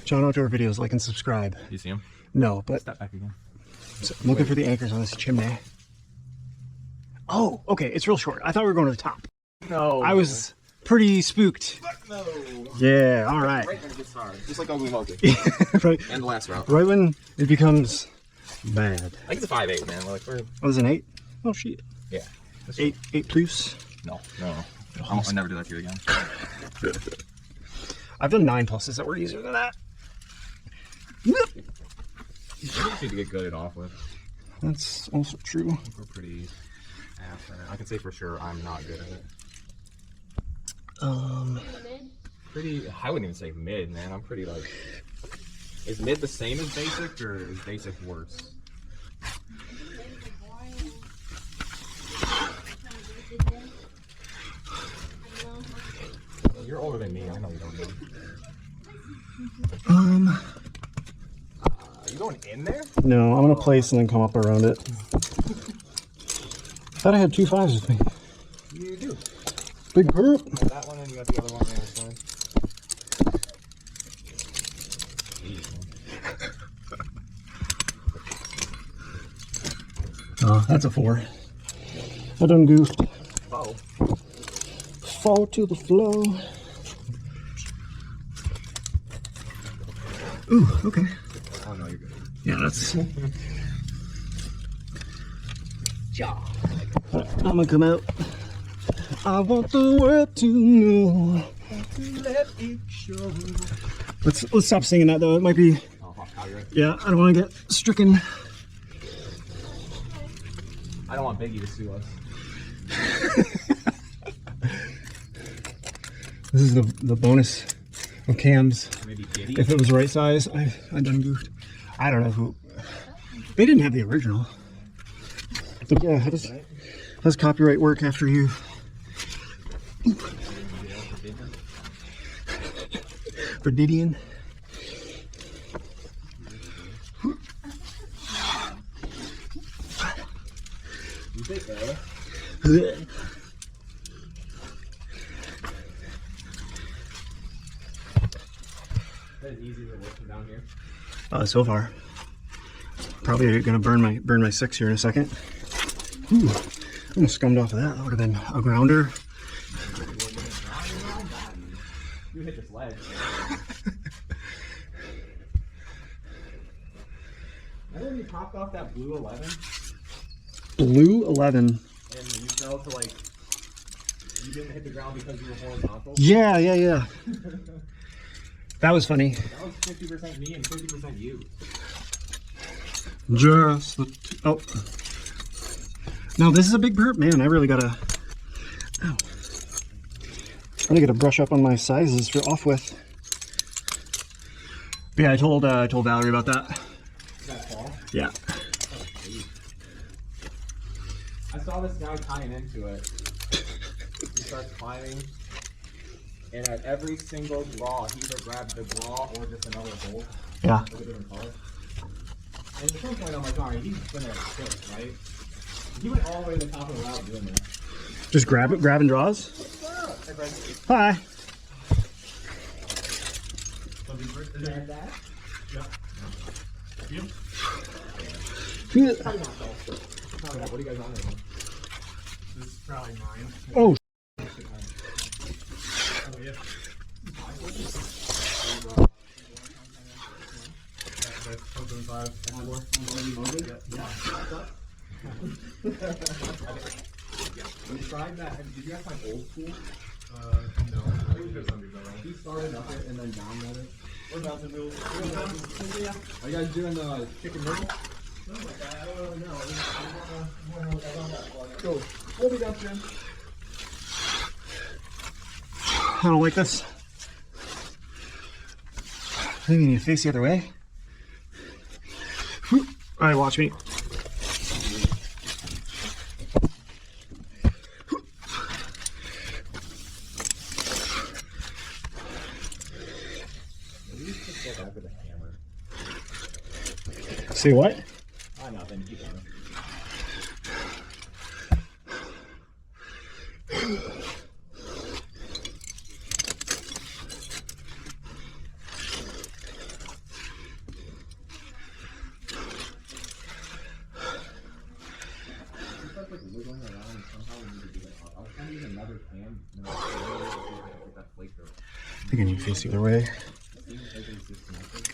John Outdoor Videos, like and subscribe. You see him? No, but step back again. So I'm looking for the anchors on this chimney. Oh, okay, it's real short. I thought we were going to the top. No. I was pretty spooked. No. Yeah, all right. Right when it gets hard. Just like Ugly Monkey. Right. And the last route. Right when it becomes bad. I think it's a 5'8", man. Like, we're... Oh, it's an 8? Oh, shit. Yeah. 8 plus? No. I'll never do that to you again. I've done 9 pluses that were easier than that. You just need to get good at off with. That's also true. We're pretty ass right now. I can say for sure I'm not good at it. Pretty, I wouldn't even say mid, man. I'm pretty like, is mid the same as basic or is basic worse? Well, you're older than me. I know you don't know. Are you going in there? No, I'm gonna place and then come up around it. I thought I had 2 5s with me. You do. Big perp. You got that one and you got the other one on the other side. Oh, that's a 4. I done goofed. Oh. Fall to the flow. Ooh, okay. Oh no, you're good. Yeah, that's. Ja. I'm gonna come out. I want the world to know. Let it show. Let's stop singing that though. It might be. Oh, copyright. Yeah, I don't want to get stricken. I don't want Biggie to sue us. This is the bonus of cams. Maybe Giddy. If it was right size, I done goofed. I don't know who. They didn't have the original. But yeah, how does copyright work after you? For Didion. You think so? That is easy to work from down here. So far. Probably gonna burn my 6 here in a second. Ooh, almost scummed off of that. That would have been a grounder. You hit this ledge. Remember when you popped off that blue 11? Blue 11. And you fell to like, you didn't hit the ground because you were horizontal? Yeah. That was funny. That was 50% me and 50% you. Just the oh. No, this is a big burp, man. I really gotta. Ow. I really gotta brush up on my sizes for off with. But yeah, I told Valerie about that. That fall? Yeah. I saw this guy tying into it. He starts climbing, and at every single draw, he either grabbed the draw or just another bolt. Yeah. With a different color. And at some point, I'm like, alright, he's gonna quit, right? He went all the way to the top of the route doing that. Just grab and draws. Hi. Is that that? Yeah. Probably not though. Probably not. What are you guys on there? This is probably mine. Oh. When you tried that, did you guys find old school? No. He started up it and then down it. We're bouncing noodles. Are you guys doing the chicken noodle? I don't really know. Cool. We'll be downstream. I don't like this. I think you need to face the other way. Alright, watch me. See what? I know, then keep going. wiggling around and somehow we need to get it out. I was trying to use another cam and I was trying to get that flake through. I think I need to face the other way. It seems like it's disconnected.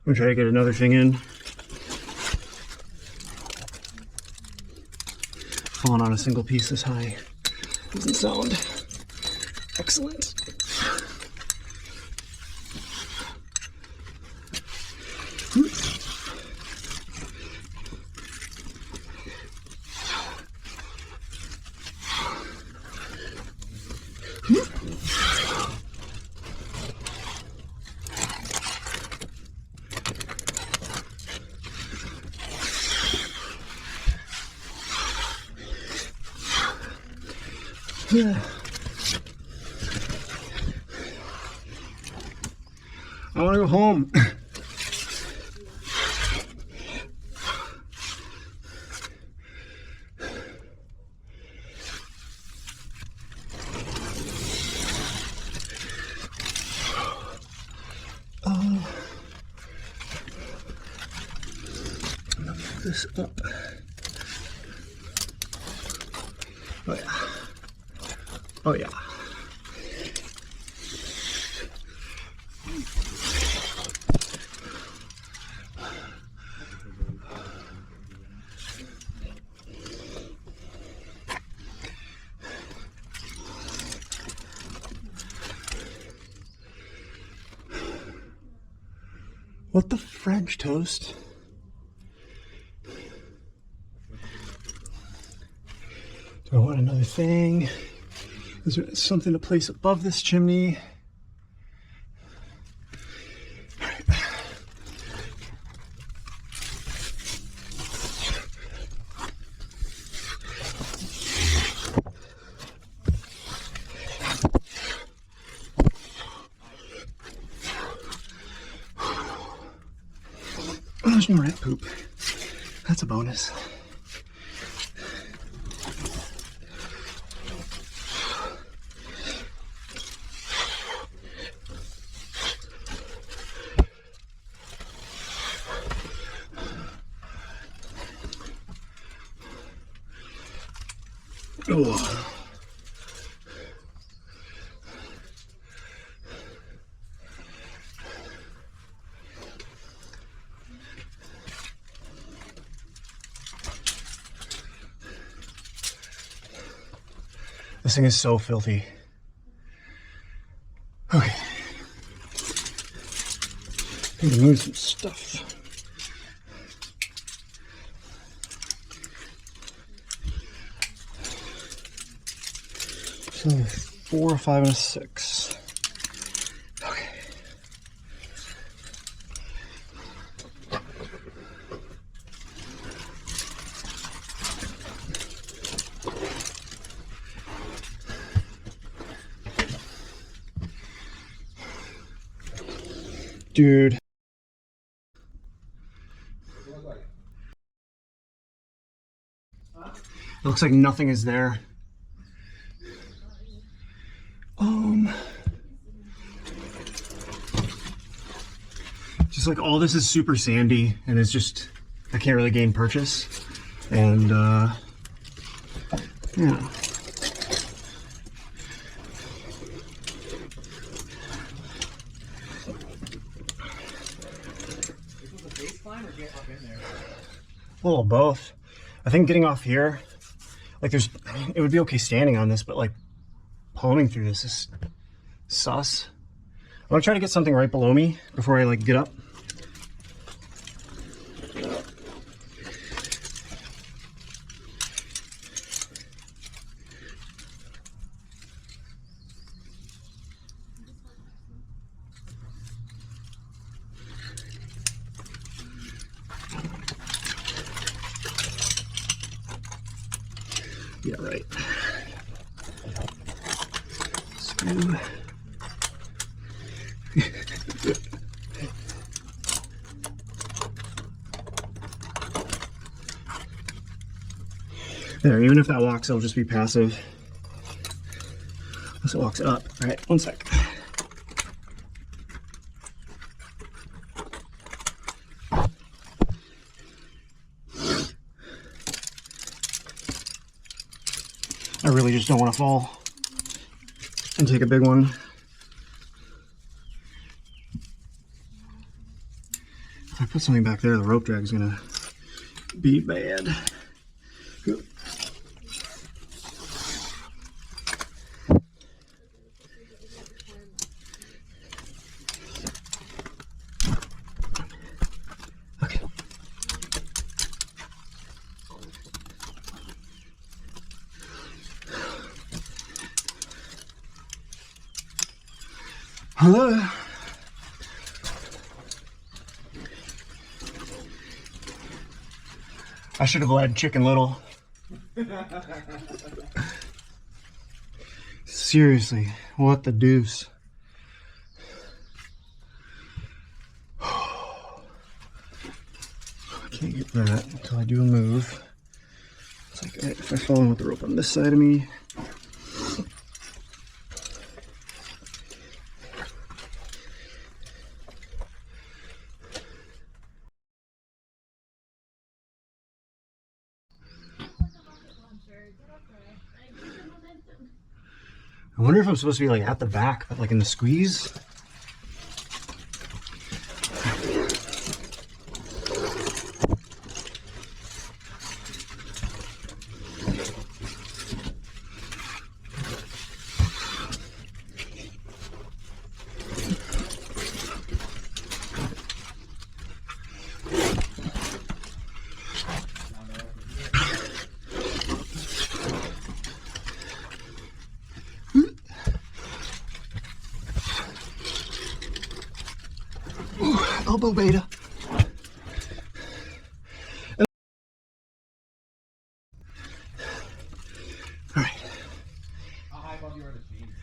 I'm gonna try to get another thing in. Falling on a single piece this high doesn't sound excellent. Yeah. I want to go home. I'm gonna pick this up. Oh yeah. Oh yeah. What the French toast? Do I want another thing? Is there something to place above this chimney? All right. Oh, there's no rat poop. That's a bonus. Oh. This thing is so filthy. Okay. I need to move some stuff. So 4, 5, and a 6. Okay. Dude. It looks like nothing is there. Just like all this is super sandy and it's just, I can't really gain purchase. And yeah. A little of both. I think getting off here, like it would be okay standing on this, but like palming through this is sus. I'm gonna try to get something right below me before I like get up. Yeah, right. Screw. There, even if that walks, it'll just be passive. Unless it walks up. All right, one sec. I really just don't want to fall and take a big one. If I put something back there, the rope drag is gonna be bad. Okay. Hello. I should have led Chicken Little. Seriously, what the deuce? I can't get that until I do a move. It's like if I fall in with the rope on this side of me. I wonder if I'm supposed to be like at the back, but like in the squeeze. Elbow beta. All right. How high above you are the jeans?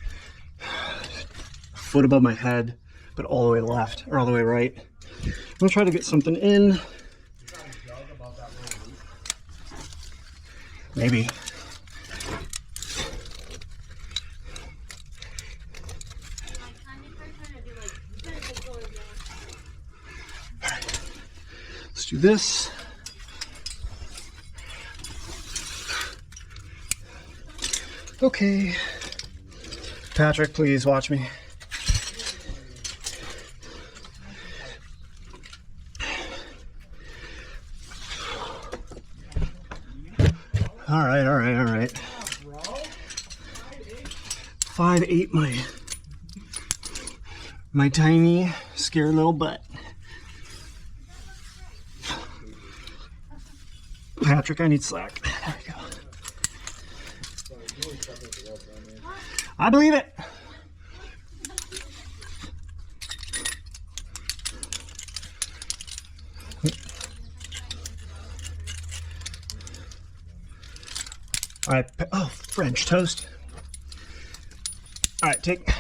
Foot above my head, but all the way left or all the way right. I'm gonna try to get something in. You got a jug above that little loop? Maybe. Let's do this. Okay. Patrick, please watch me. All right, all right, all right. 5'8", my tiny, scared little butt. Patrick, I need slack. There we go. I believe it. All right. Oh, French toast. All right, take